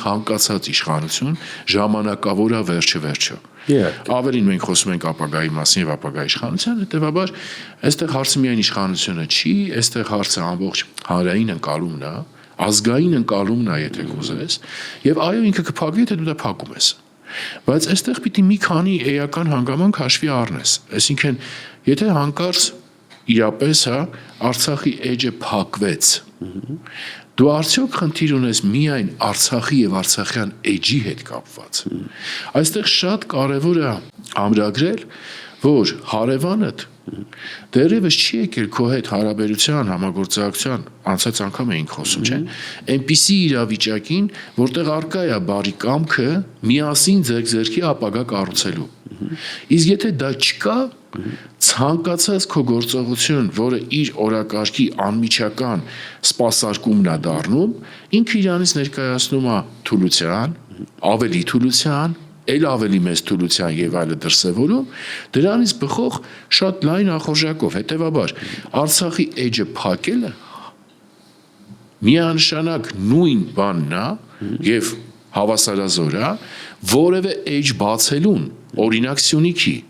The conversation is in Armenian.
ցանկացած իշխանություն ժամանակավոր է վերջը։ Ավելին մենք խոսում ենք ապագայի մասին եւ ապագայի իշխանության, հետեւաբար այստեղ հարցը միայն իշխանությունը չի, այստեղ հարցը ամբողջ հանրային ընկալումն է, ազգային ընկալումն է, եթե կուզես, եւ այո ինքը կփակվի, եթե դու դա փակում ես։ Բայց այստեղ պիտի մի քանի էական հանգամանք հաշվի առնես, այսինքն եթե հանկարծ իրապես Արցախի էջը փակվեց, դու արդյոք խնդիր ունես միայն Արցախի եւ Արցախյան էջի հետ կապված։ Այստեղ շատ կարեւոր է ամրագրել, որ հարևանդ դեռևս չի եկել քո հետ հարաբերության, համագործակցության, անցած անգամ էինք խոսում, չէ՞, այնպիսի իրավիճակին, որտեղ արկա է բարի կամքը միասին ձեռք-ձեռքի ապագա կառուցելու։ Իսկ եթե դա չկա, ցանկացած քո գործողություն, որը իր օրակարգի անմիջական սպասարկումն է դառնում, ինքը իրանից ներկայացնում է թուլության, ավելի թուլության, էլ ավելի մեծ թուլության եւ այլը դրսեւորում, դրանից բխող շատ լայն ախորժակով, հետեւաբար Արցախի էջը փակելը միանշանակ նույն բանն է եւ հավասարազոր է որևէ էջ բացելուն, օրինակ Սյունիքի